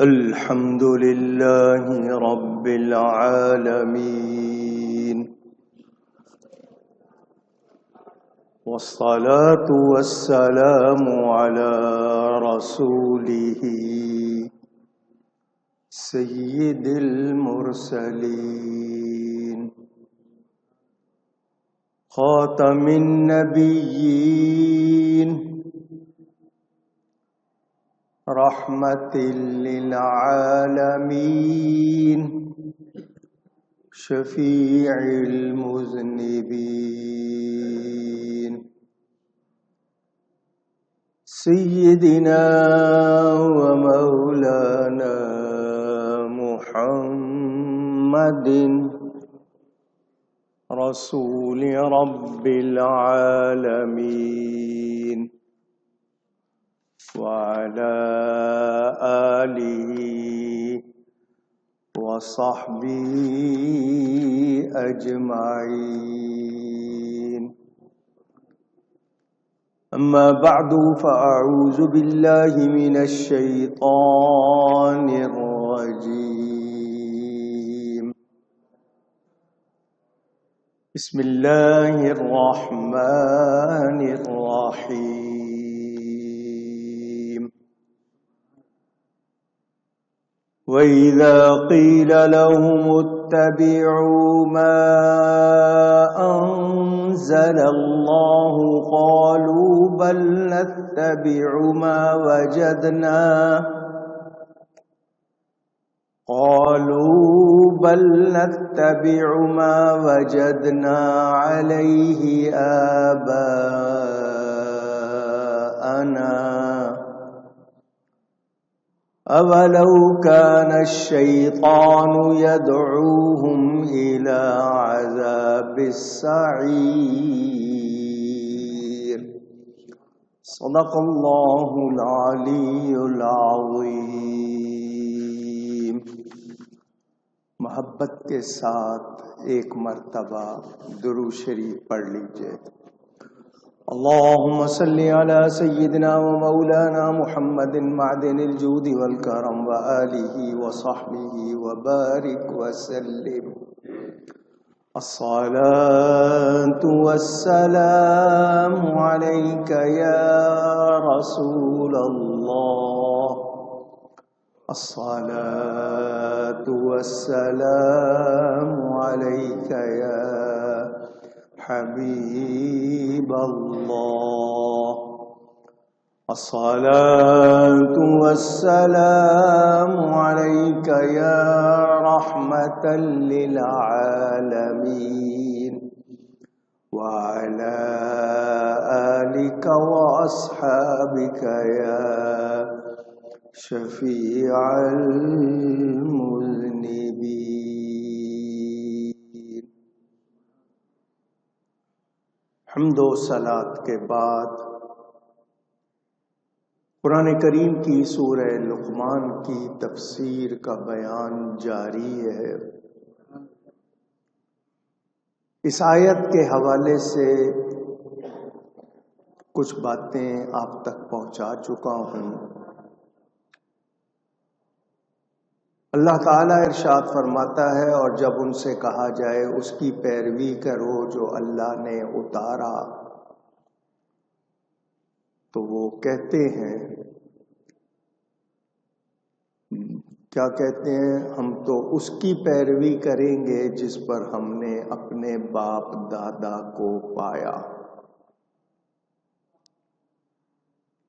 الحمد لله رب العالمين، والصلاة والسلام على رسوله سيد المرسلين خاتم النبيين رحمة للعالمين شفيع المذنبين سيدنا ومولانا محمد رسول رب العالمين وعلى آله وصحبه أجمعين. أما بعد فأعوذ بالله من الشيطان الرجيم. بسم الله الرحمن الرحيم. وَإِذَا قِيلَ لَهُمُ اتَّبِعُوا مَا أَنزَلَ اللَّهُ قَالُوا بَلْ نَتَّبِعُ مَا وَجَدْنَا عَلَيْهِ آبَاءَنَا أَوَلَوْ كَانَ الشَّيْطَانُ يَدْعُوهُمْ إِلَى عَذَابِ السَّعِيرِ. صدق اللہ العلی العظیم. محبت کے ساتھ ایک مرتبہ درود شریف پڑھ لیجئے. اللهم صل على سيدنا ومولانا محمد معدن الجود والكرم وآله وصحبه وبارك وسلم. الصلاة والسلام عليك يا رسول الله. الصلاة والسلام عليك يا حبيب الله. الصلاة والسلام عليك يا رحمة للعالمين وعلى آلك وأصحابك يا شفيع المذنبين. حمد و صلات کے بعد قرآن کریم کی سورہ لقمان کی تفسیر کا بیان جاری ہے. اس آیت کے حوالے سے کچھ باتیں آپ تک پہنچا چکا ہوں. اللہ تعالیٰ ارشاد فرماتا ہے اور جب ان سے کہا جائے اس کی پیروی کرو جو اللہ نے اتارا تو وہ کہتے ہیں کیا کہتے ہیں؟ ہم تو اس کی پیروی کریں گے جس پر ہم نے اپنے باپ دادا کو پایا.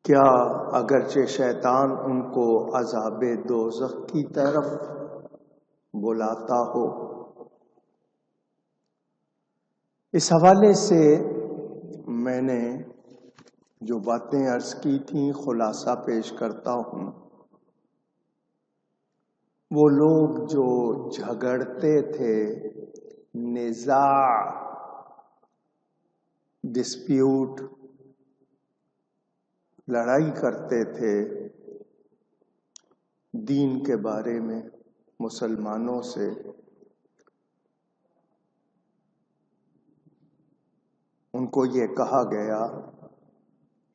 کیا اگرچہ شیطان ان کو عذاب دوزخ کی طرف بلاتا ہو؟ اس حوالے سے میں نے جو باتیں عرض کی تھیں خلاصہ پیش کرتا ہوں. وہ لوگ جو جھگڑتے تھے، نزاع، ڈسپیوٹ، لڑائی کرتے تھے دین کے بارے میں مسلمانوں سے، ان کو یہ کہا گیا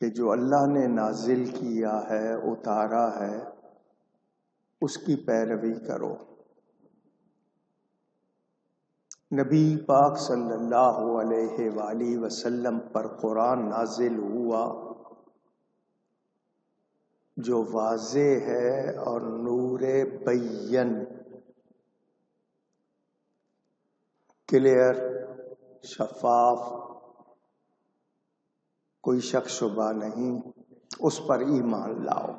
کہ جو اللہ نے نازل کیا ہے، اتارا ہے، اس کی پیروی کرو۔ نبی پاک صلی اللہ علیہ وآلہ وسلم پر قرآن نازل ہوا جو واضح ہے اور نور بین، کلیئر، شفاف، کوئی شک شبہ نہیں، اس پر ایمان لاؤ۔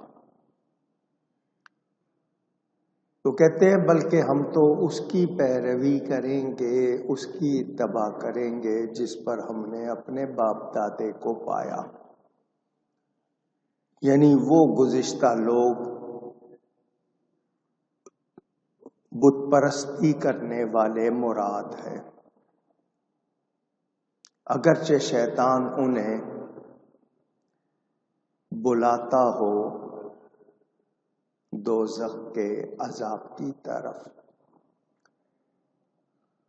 تو کہتے ہیں بلکہ ہم تو اس کی پیروی کریں گے، اس کی اتباع کریں گے جس پر ہم نے اپنے باپ دادے کو پایا، یعنی وہ گزشتہ لوگ بت پرستی کرنے والے مراد ہے، اگرچہ شیطان انہیں بلاتا ہو دوزخ کے عذاب کی طرف۔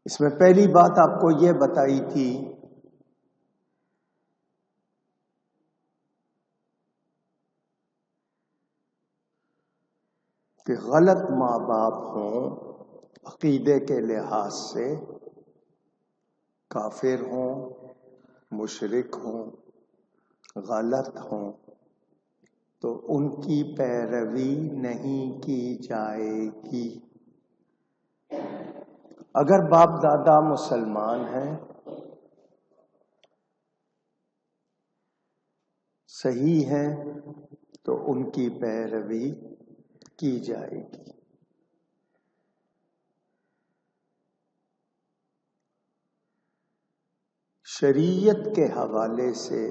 اس میں پہلی بات آپ کو یہ بتائی تھی کہ غلط ماں باپ ہوں، عقیدے کے لحاظ سے کافر ہوں، مشرک ہوں، غلط ہوں، تو ان کی پیروی نہیں کی جائے گی۔ اگر باپ دادا مسلمان ہیں، صحیح ہیں، تو ان کی پیروی کی جائے گی۔ شریعت کے حوالے سے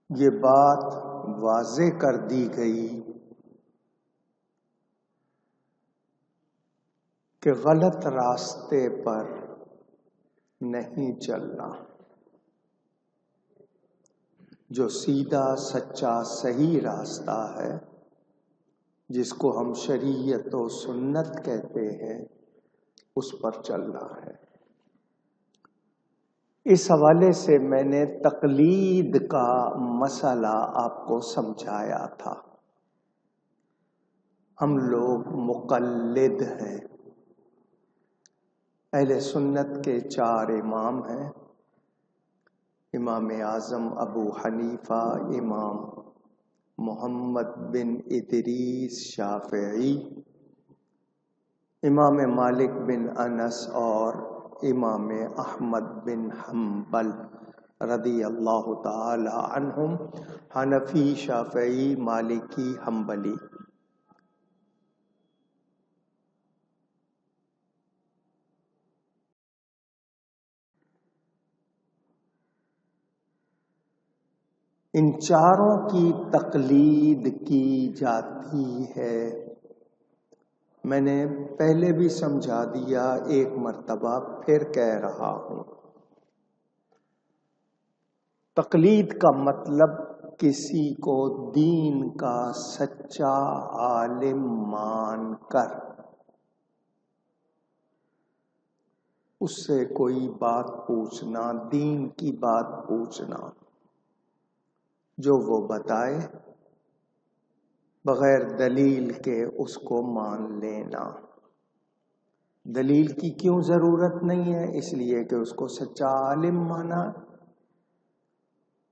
یہ بات واضح کر دی گئی کہ غلط راستے پر نہیں چلنا، جو سیدھا سچا صحیح راستہ ہے جس کو ہم شریعت و سنت کہتے ہیں، اس پر چلنا ہے۔ اس حوالے سے میں نے تقلید کا مسئلہ آپ کو سمجھایا تھا۔ ہم لوگ مقلد ہیں۔ اہل سنت کے 4 امام ہیں، امام اعظم ابو حنیفہ، امام محمد بن ادریس شافعی، امام مالک بن انس اور امام احمد بن حنبل رضی اللہ تعالی عنہم، حنفی، شافعی، مالکی، حنبلی۔ ان چاروں کی تقلید کی جاتی ہے۔ میں نے پہلے بھی سمجھا دیا، ایک مرتبہ پھر کہہ رہا ہوں۔ تقلید کا مطلب کسی کو دین کا سچا عالم مان کر اس سے کوئی بات پوچھنا، دین کی بات پوچھنا، جو وہ بتائے بغیر دلیل کے اس کو مان لینا۔ دلیل کی کیوں ضرورت نہیں ہے؟ اس لیے کہ اس کو سچا عالم مانا،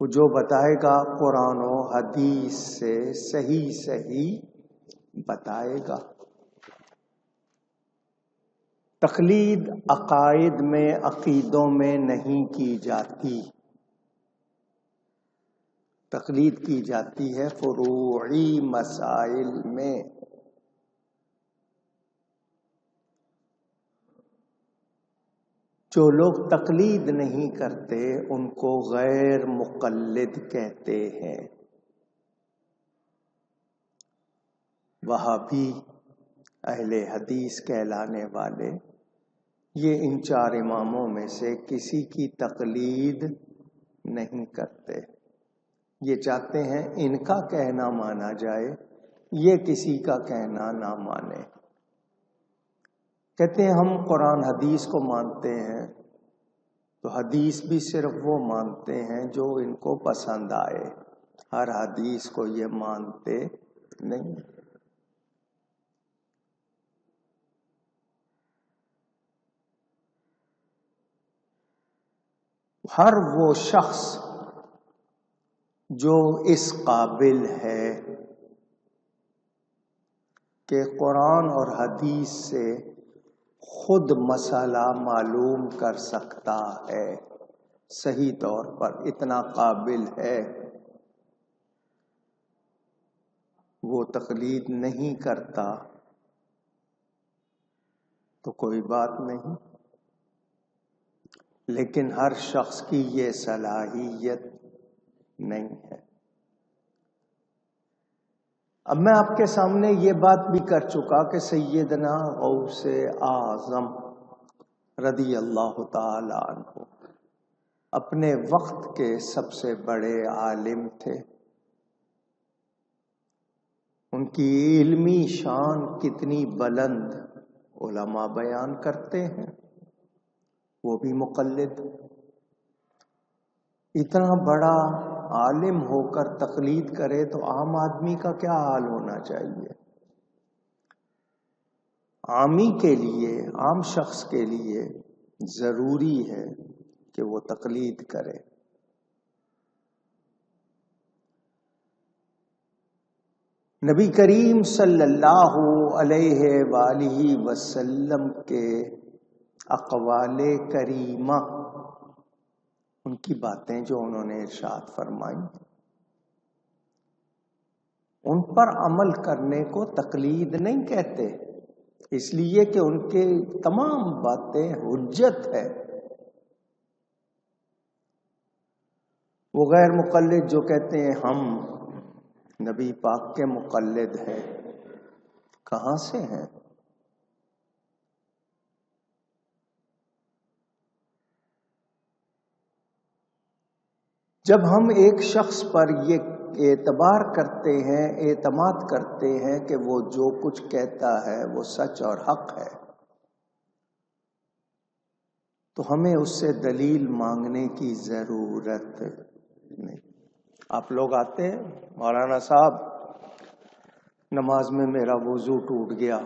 وہ جو بتائے گا قرآن و حدیث سے صحیح صحیح بتائے گا۔ تقلید عقائد میں، عقیدوں میں نہیں کی جاتی، تقلید کی جاتی ہے فروعی مسائل میں۔ جو لوگ تقلید نہیں کرتے ان کو غیر مقلد کہتے ہیں۔ وہابی، اہل حدیث کہلانے والے، یہ ان 4 اماموں میں سے کسی کی تقلید نہیں کرتے۔ یہ چاہتے ہیں ان کا کہنا مانا جائے، یہ کسی کا کہنا نہ مانے۔ کہتے ہیں ہم قرآن حدیث کو مانتے ہیں، تو حدیث بھی صرف وہ مانتے ہیں جو ان کو پسند آئے، ہر حدیث کو یہ مانتے نہیں۔ ہر وہ شخص جو اس قابل ہے کہ قرآن اور حدیث سے خود مسئلہ معلوم کر سکتا ہے، صحیح طور پر اتنا قابل ہے، وہ تقلید نہیں کرتا تو کوئی بات نہیں، لیکن ہر شخص کی یہ صلاحیت نہیں ہے۔ اب میں آپ کے سامنے یہ بات بھی کر چکا کہ سیدنا غوث اعظم رضی اللہ تعالی عنہ اپنے وقت کے سب سے بڑے عالم تھے۔ ان کی علمی شان کتنی بلند علماء بیان کرتے ہیں، وہ بھی مقلد۔ اتنا بڑا عالم ہو کر تقلید کرے تو عام آدمی کا کیا حال ہونا چاہیے؟ عامی کے لیے، عام شخص کے لیے ضروری ہے کہ وہ تقلید کرے۔ نبی کریم صلی اللہ علیہ وآلہ وسلم کے اقوال کریمہ، ان کی باتیں جو انہوں نے ارشاد فرمائی، ان پر عمل کرنے کو تقلید نہیں کہتے، اس لیے کہ ان کے تمام باتیں حجت ہے۔ وہ غیر مقلد جو کہتے ہیں ہم نبی پاک کے مقلد ہیں، کہاں سے ہیں؟ جب ہم ایک شخص پر یہ اعتبار کرتے ہیں، اعتماد کرتے ہیں کہ وہ جو کچھ کہتا ہے وہ سچ اور حق ہے، تو ہمیں اس سے دلیل مانگنے کی ضرورت نہیں۔ آپ لوگ آتے ہیں، مولانا صاحب نماز میں میرا وضو ٹوٹ گیا،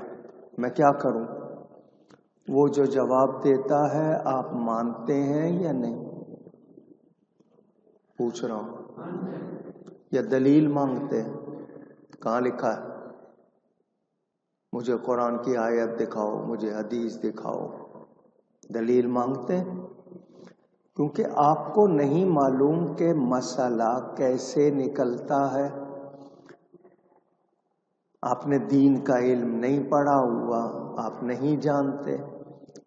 میں کیا کروں؟ وہ جو جواب دیتا ہے آپ مانتے ہیں یا نہیں؟ پوچھ رہا ہوں، یا دلیل مانگتے ہیں؟ کہاں لکھا ہے؟ مجھے قرآن کی آیت دکھاؤ، مجھے حدیث دکھاؤ۔ دلیل مانگتے ہیں کیونکہ آپ کو نہیں معلوم کہ مسئلہ کیسے نکلتا ہے، آپ نے دین کا علم نہیں پڑھا ہوا، آپ نہیں جانتے،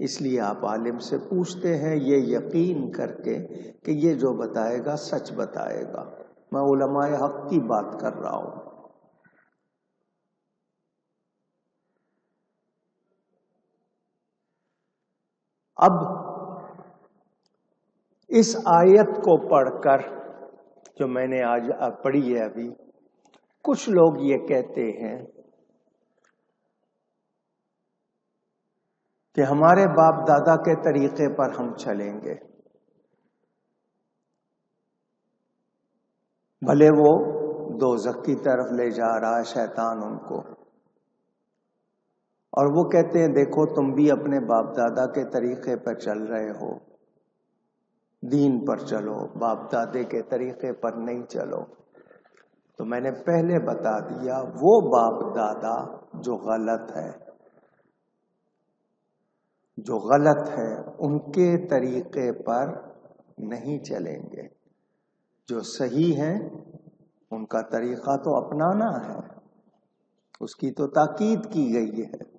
اس لیے آپ عالم سے پوچھتے ہیں یہ یقین کر کے کہ یہ جو بتائے گا سچ بتائے گا۔ میں علماء حق کی بات کر رہا ہوں۔ اب اس آیت کو پڑھ کر جو میں نے آج پڑھی ہے ابھی، کچھ لوگ یہ کہتے ہیں کہ ہمارے باپ دادا کے طریقے پر ہم چلیں گے، بھلے وہ دوزخ کی طرف لے جا رہا ہے شیطان ان کو، اور وہ کہتے ہیں دیکھو تم بھی اپنے باپ دادا کے طریقے پر چل رہے ہو، دین پر چلو، باپ دادے کے طریقے پر نہیں چلو۔ تو میں نے پہلے بتا دیا وہ باپ دادا جو غلط ہے، جو غلط ہے ان کے طریقے پر نہیں چلیں گے، جو صحیح ہیں ان کا طریقہ تو اپنانا ہے، اس کی تو تاکید کی گئی ہے۔